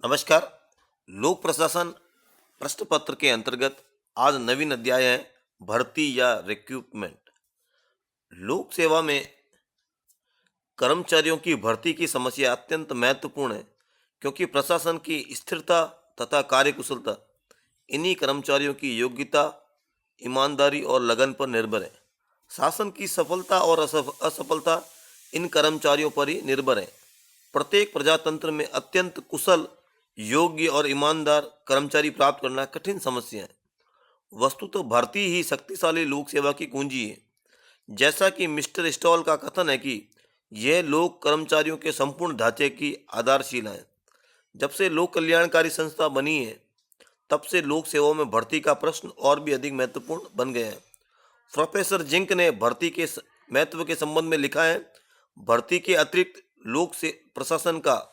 नमस्कार। लोक प्रशासन प्रश्न पत्र के अंतर्गत आज नवीन अध्याय है भर्ती या रिक्रूटमेंट। लोक सेवा में कर्मचारियों की भर्ती की समस्या अत्यंत महत्वपूर्ण है, क्योंकि प्रशासन की स्थिरता तथा कार्यकुशलता इन्हीं कर्मचारियों की योग्यता, ईमानदारी और लगन पर निर्भर है। शासन की सफलता और असफलता इन कर्मचारियों पर ही निर्भर है। प्रत्येक प्रजातंत्र में अत्यंत कुशल, योग्य और ईमानदार कर्मचारी प्राप्त करना कठिन समस्या है। वस्तुतः भर्ती ही शक्तिशाली लोक सेवा की कुंजी है। जैसा कि मिस्टर स्टॉल का कथन है कि यह लोक कर्मचारियों के संपूर्ण ढांचे की आधारशिला है। जब से लोक कल्याणकारी संस्था बनी है, तब से लोक सेवाओं में भर्ती का प्रश्न और भी अधिक महत्वपूर्ण बन गया है। प्रोफेसर जिंक ने भर्ती के महत्व के संबंध में लिखा है, भर्ती के अतिरिक्त लोक से प्रशासन का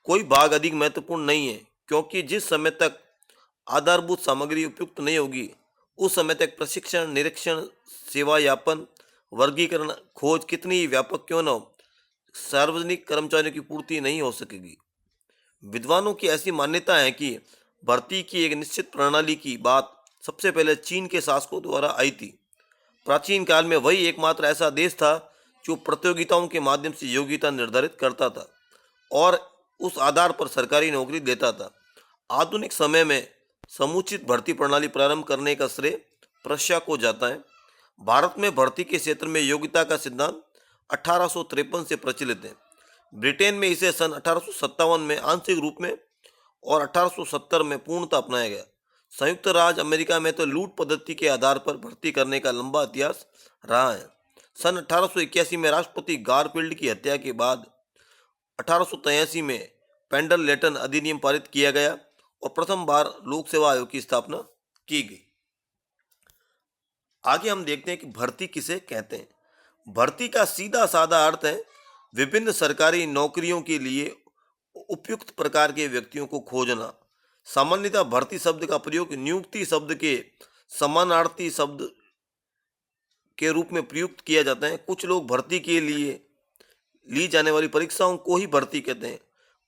कोई भाग अधिक महत्वपूर्ण नहीं है, क्योंकि जिस समय तक आधारभूत सामग्री उपयुक्त नहीं होगी, उस समय तक प्रशिक्षण, निरीक्षण, सेवा यापन, वर्गीकरण, खोज कितनी ही व्यापक क्यों न हो, सार्वजनिक कर्मचारियों की पूर्ति नहीं हो सकेगी। विद्वानों की ऐसी मान्यता है कि भर्ती की एक निश्चित प्रणाली की बात सबसे पहले चीन के शासकों द्वारा आई थी। प्राचीन काल में वही एकमात्र ऐसा देश था जो प्रतियोगिताओं के माध्यम से योग्यता निर्धारित करता था और उस आधार पर सरकारी नौकरी देता था। आधुनिक समय में समुचित भर्ती प्रणाली प्रारंभ करने का श्रेय प्रशिया को जाता है। भारत में भर्ती के क्षेत्र में योग्यता का सिद्धांत 1853 से प्रचलित है। ब्रिटेन में इसे सन 1857 में आंशिक रूप में और 1870 में पूर्णतः अपनाया गया। संयुक्त राज्य अमेरिका में तो लूट पद्धति के आधार पर भर्ती करने का लंबा इतिहास रहा है। सन 1881 में राष्ट्रपति गारफील्ड की हत्या के बाद 1883 में पेंडललेटन अधिनियम पारित किया गया और प्रथम बार लोक सेवा आयोग की स्थापना की गई। आगे हम देखते हैं कि भर्ती किसे कहते हैं। भर्ती का सीधा साधा अर्थ है विभिन्न सरकारी नौकरियों के लिए उपयुक्त प्रकार के व्यक्तियों को खोजना। सामान्यतः भर्ती शब्द का प्रयोग नियुक्ति शब्द के समानार्थी शब्द के रूप में प्रयुक्त किया जाता है। कुछ लोग भर्ती के लिए ली जाने वाली परीक्षाओं को ही भर्ती कहते हैं।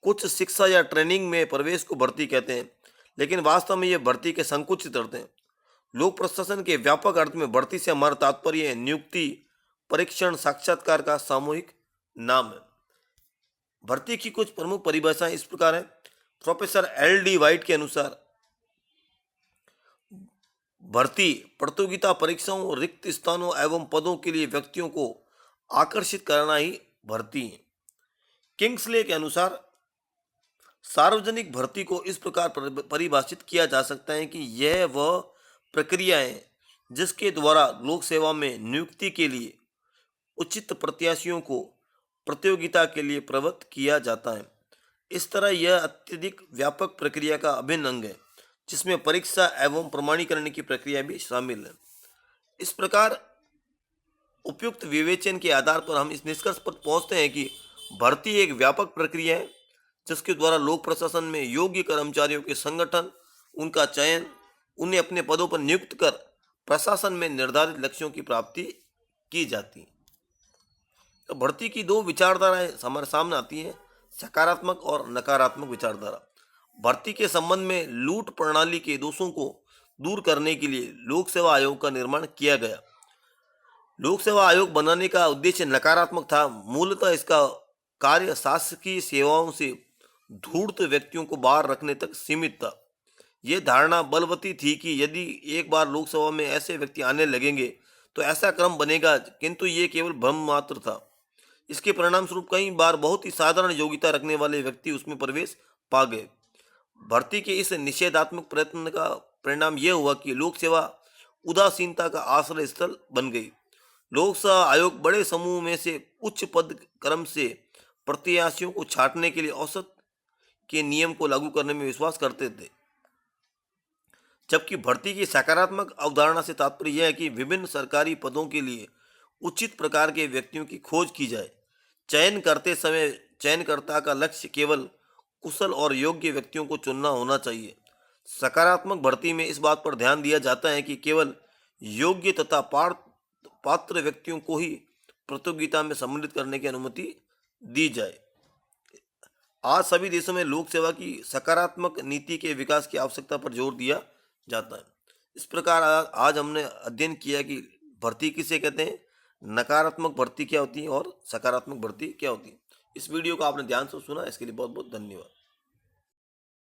कुछ शिक्षा या ट्रेनिंग में प्रवेश को भर्ती कहते हैं, लेकिन वास्तव में यह भर्ती के संकुचित अर्थ हैं। लोक प्रशासन के व्यापक अर्थ में भर्ती से हमारा तात्पर्य नियुक्ति, परीक्षण, साक्षात्कार का सामूहिक नाम है। भर्ती की कुछ प्रमुख परिभाषाएं इस प्रकार है। प्रोफेसर LD वाइट के अनुसार भर्ती प्रतियोगिता परीक्षाओं, रिक्त स्थानों एवं पदों के लिए व्यक्तियों को आकर्षित करना ही भर्ती है। किंग्सले के अनुसार सार्वजनिक भर्ती को इस प्रकार परिभाषित किया जा सकता है कि यह वह प्रक्रिया है जिसके द्वारा लोक सेवा में नियुक्ति के लिए उचित प्रत्याशियों को प्रतियोगिता के लिए प्रवृत्त किया जाता है। इस तरह यह अत्यधिक व्यापक प्रक्रिया का अभिन्न अंग है, जिसमें परीक्षा एवं प्रमाणीकरण की प्रक्रिया भी शामिल है। इस प्रकार उपयुक्त विवेचन के आधार पर हम इस निष्कर्ष पर पहुंचते हैं कि भर्ती एक व्यापक प्रक्रिया है जिसके द्वारा लोक प्रशासन में योग्य कर्मचारियों के संगठन, उनका चयन, उन्हें अपने पदों पर नियुक्त कर प्रशासन में निर्धारित लक्ष्यों की प्राप्ति की जाती है। तो भर्ती की दो विचारधाराएं हमारे सामने आती हैं, सकारात्मक और नकारात्मक विचारधारा। भर्ती के संबंध में लूट प्रणाली के दोषों को दूर करने के लिए लोक सेवा आयोग का निर्माण किया गया। लोक सेवा आयोग बनाने का उद्देश्य नकारात्मक था। मूलतः इसका कार्य शासकीय सेवाओं से धूर्त व्यक्तियों को बाहर रखने तक सीमित था। यह धारणा बलवती थी कि यदि एक बार लोकसभा में ऐसे व्यक्ति आने लगेंगे तो ऐसा क्रम बनेगा, किंतु ये केवल भ्रम मात्र था। इसके परिणाम स्वरूप कई बार बहुत ही साधारण योग्यता रखने वाले व्यक्ति उसमें प्रवेश पा गए। भर्ती के इस निषेधात्मक प्रयत्न का परिणाम यह हुआ कि लोक सेवा उदासीनता का आश्रय स्थल बन गई। लोक सेवा आयोग बड़े समूह में से उच्च पद क्रम से प्रत्याशियों को छांटने के लिए औसत के नियम को लागू करने में विश्वास करते थे, जबकि भर्ती की सकारात्मक अवधारणा से तात्पर्य यह है कि विभिन्न सरकारी पदों के लिए उचित प्रकार के व्यक्तियों की खोज की जाए। चयन करते समय चयनकर्ता का लक्ष्य केवल कुशल और योग्य व्यक्तियों को चुनना होना चाहिए। सकारात्मक भर्ती में इस बात पर ध्यान दिया जाता है कि केवल योग्य तथा पात्र व्यक्तियों को ही प्रतियोगिता में सम्मिलित करने की अनुमति दी जाए। आज सभी देशों में लोक सेवा की सकारात्मक नीति के विकास की आवश्यकता पर जोर दिया जाता है। इस प्रकार आज हमने अध्ययन किया कि भर्ती किसे कहते हैं, नकारात्मक भर्ती क्या होती है और सकारात्मक भर्ती क्या होती है। इस वीडियो को आपने ध्यान से सुना, इसके लिए बहुत बहुत धन्यवाद।